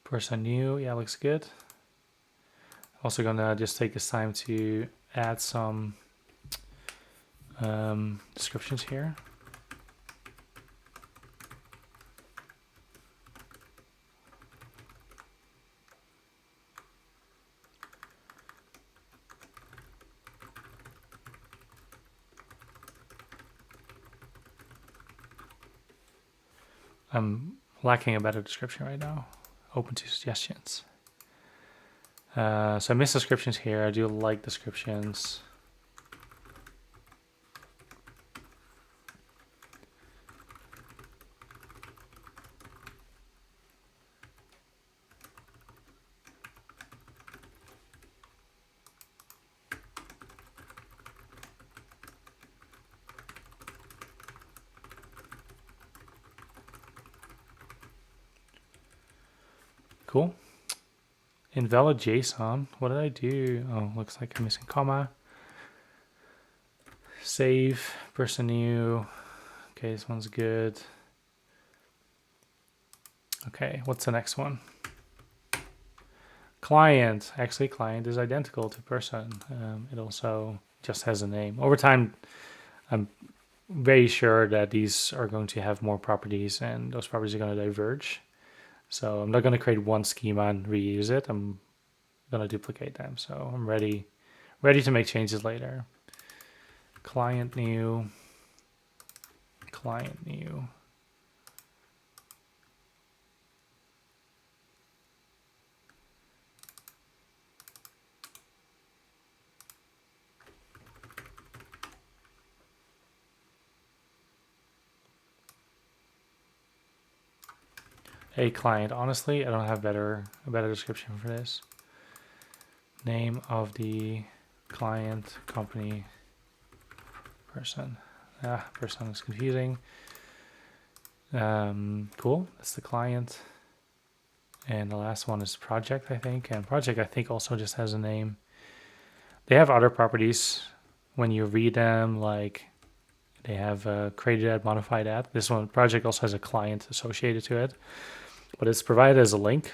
Person new, yeah, looks good. Also gonna just take this time to add some descriptions here. I'm lacking a better description right now. Open to suggestions. So I miss descriptions here. I do like descriptions. Cool. Invalid JSON. What did I do? Oh, looks like I'm missing comma. Save, person new. Okay, this one's good. Okay, what's the next one? Client. Actually, client is identical to person. It also just has a name. Over time, I'm very sure that these are going to have more properties and those properties are going to diverge. So I'm not going to create one schema and reuse it. I'm going to duplicate them. So I'm ready to make changes later. Client new, client new. A client. Honestly, I don't have a better description for this. Name of the client, company, person. Person is confusing. Cool. That's the client. And the last one is project, I think. And project, I think, also just has a name. They have other properties when you read them, like they have created at, modified at. This one, project, also has a client associated to it, but it's provided as a link.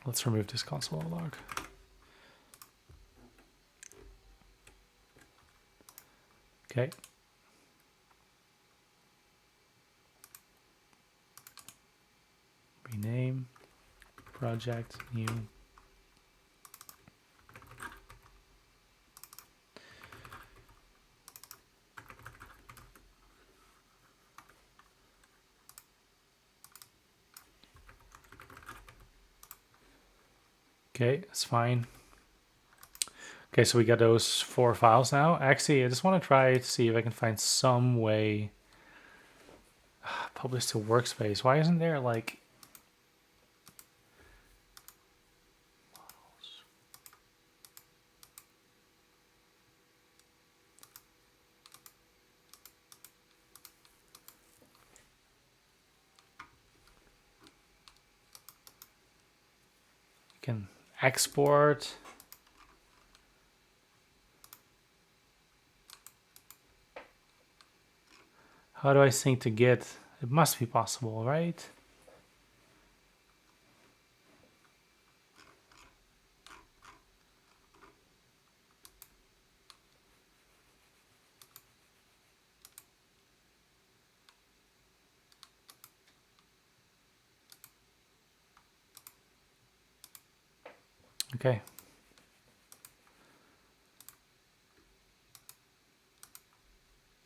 Let's remove this console log. Okay. Rename, project, new. Okay, that's fine. Okay, so we got those 4 files now. Actually, I just want to try to see if I can find some way publish to workspace. Why isn't there like you can export? How do I sync to Git? It must be possible, right? Okay.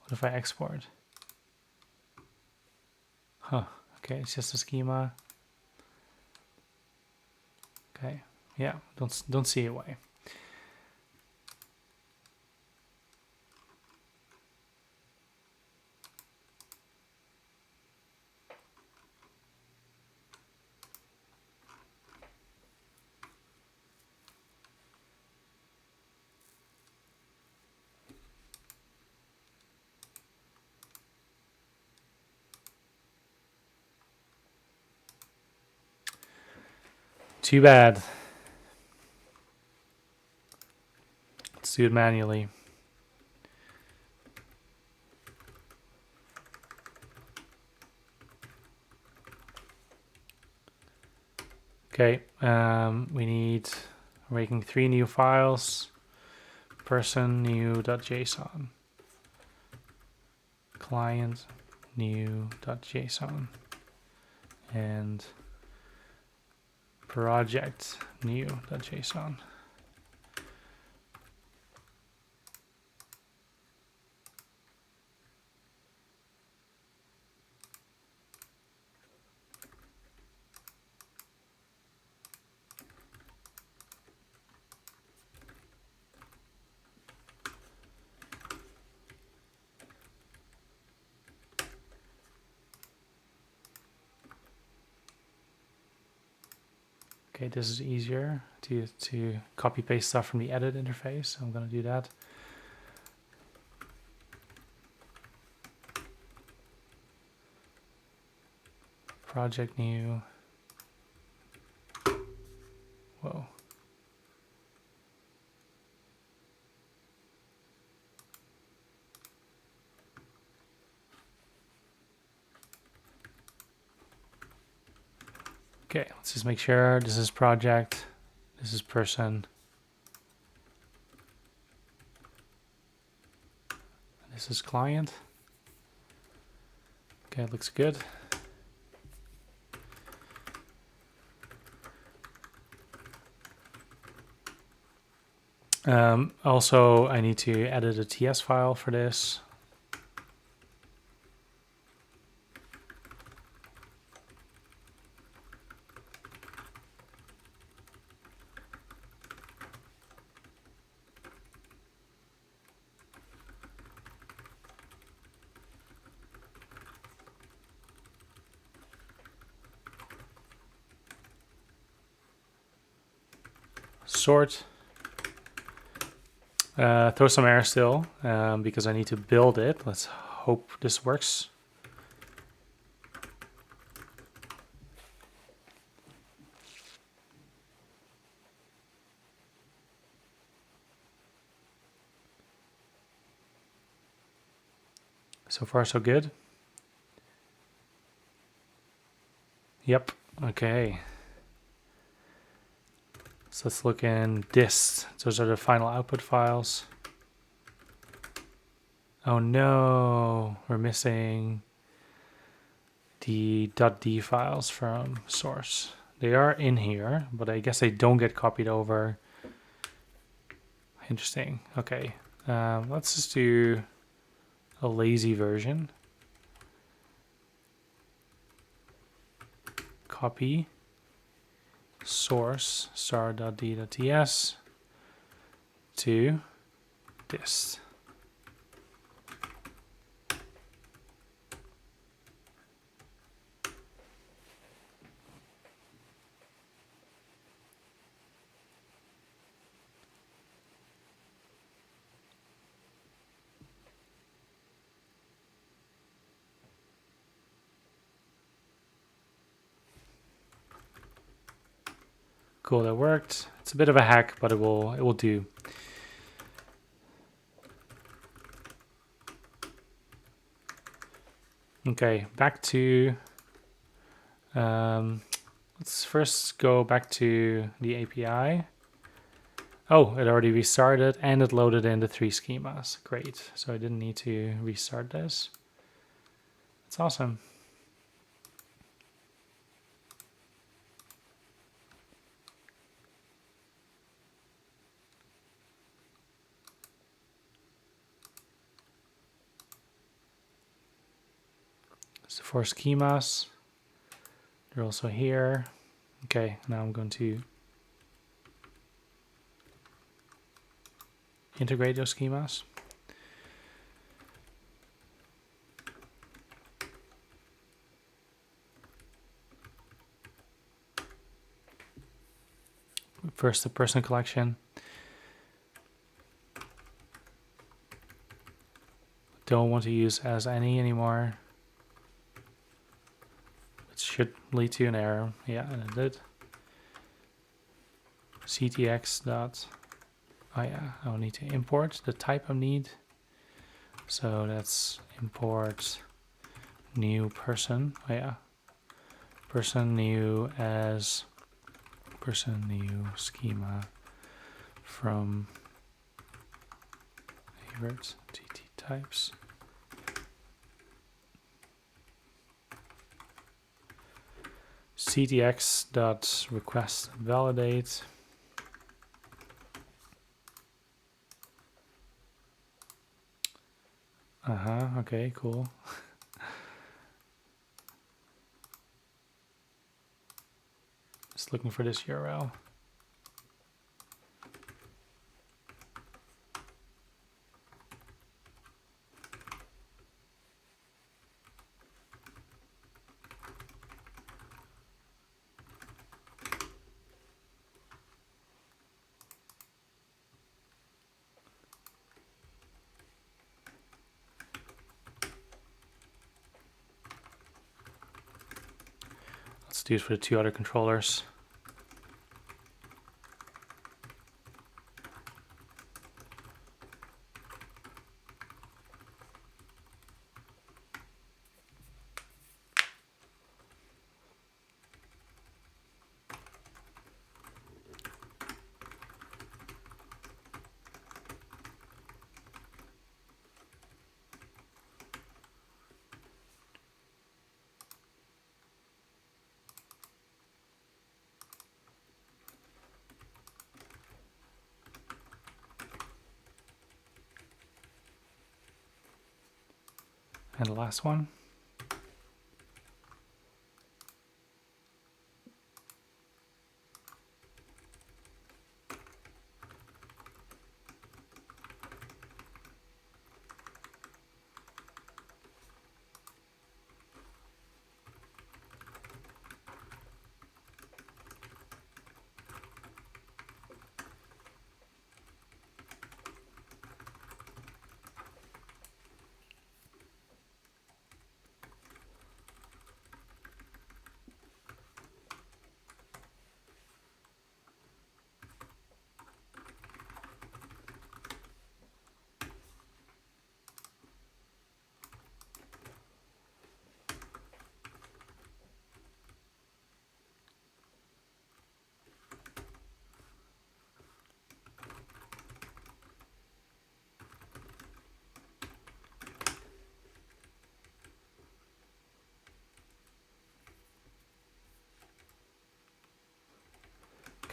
What if I export? Huh. Okay, it's just a schema. Okay. Yeah, don't see a way. Too bad. Let's do it manually. Okay, we need making 3 new files. Person new.json. client new.json and project new.json. Okay, this is easier to copy paste stuff from the edit interface. So I'm going to do that. Project new. Whoa. Okay, let's just make sure this is project, this is person, this is client. Okay, looks good. Also, I need to edit a TS file for this. Sort. Throw some error still because I need to build it. Let's hope this works. So far, so good. Yep. Okay. So let's look in dist. Those are the final output files. Oh no, we're missing the .d files from source. They are in here, but I guess they don't get copied over. Interesting. Okay. Let's just do a lazy version. Copy source star.d.ts to dist. Cool, that worked. It's a bit of a hack, but it will do. Okay, back to let's first go back to the API. Oh, it already restarted and it loaded in the 3 schemas. Great. So I didn't need to restart this. That's awesome. So 4 schemas. They're also here. Okay, now I'm going to integrate those schemas. First, the person collection. Don't want to use as any anymore. It should lead to an error. Yeah, and it did. ctx dot. Oh yeah, I'll need to import the type I need. So that's import new person. Oh yeah, person new as person new schema from favorites tt types. ctx.request.validate. Okay, cool. Just looking for this URL. Let's do it for the two other controllers. And the last one.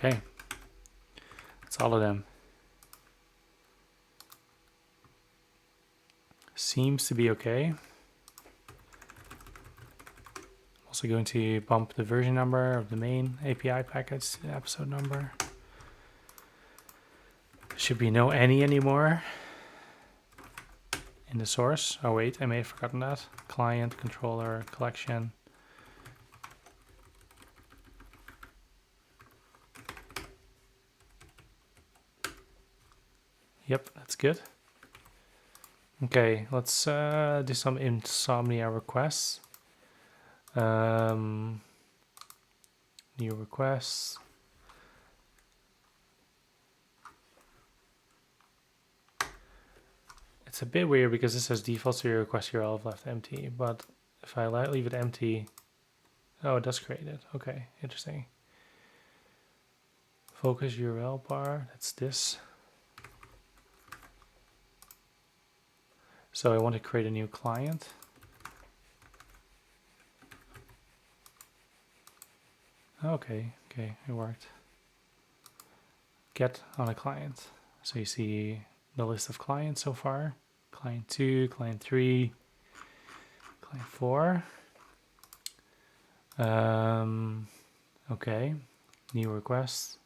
Okay, that's all of them. Seems to be okay. Also going to bump the version number of the main API package to the episode number. Should be no any anymore in the source. Oh wait, I may have forgotten that. Client, controller, collection. Yep, that's good. Okay, let's do some insomnia requests. New requests. It's a bit weird because this says default serial request URL left empty, but if I leave it empty, oh, it does create it. Okay, interesting. Focus URL bar, that's this. So I want to create a new client. Okay, it worked. Get on a client. So you see the list of clients so far. Client 2, client 3, client 4. Okay, new request.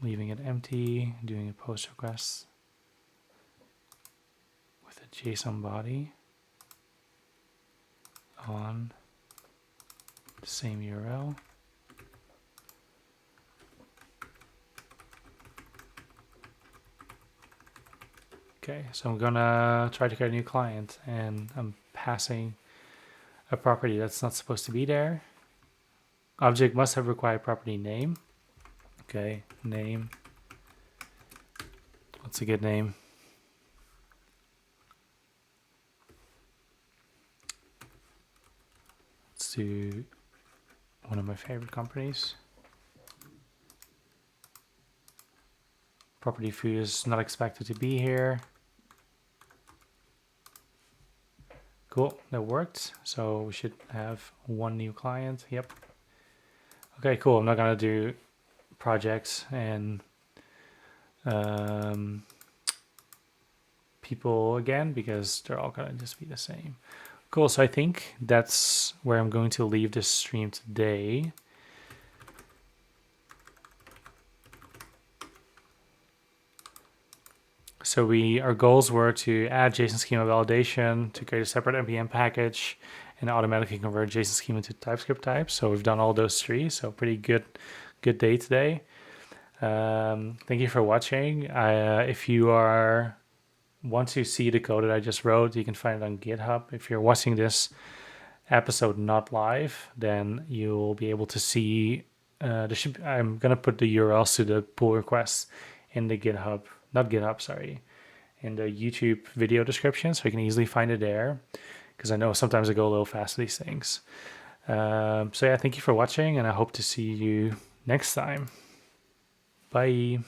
Leaving it empty, doing a post request with a JSON body on the same URL. Okay, so I'm gonna try to create a new client and I'm passing a property that's not supposed to be there. Object must have required property name. Okay, name. What's a good name? Let's do one of my favorite companies. Property foo is not expected to be here. Cool, that worked. So we should have one new client. Yep. Okay, cool. I'm not gonna do projects and people again because they're all gonna just be the same. Cool, so I think that's where I'm going to leave this stream today. So our goals were to add JSON schema validation, to create a separate npm package, and automatically convert JSON schema to TypeScript types. So we've done all those three. So pretty good day today. Thank you for watching. If you want to see the code that I just wrote, you can find it on GitHub. If you're watching this episode not live, then you'll be able to see. I'm gonna put the URLs to the pull requests in the GitHub, not GitHub, sorry, in the YouTube video description, so you can easily find it there. Because I know sometimes I go a little fast with these things. So yeah, thank you for watching, and I hope to see you next time. Bye.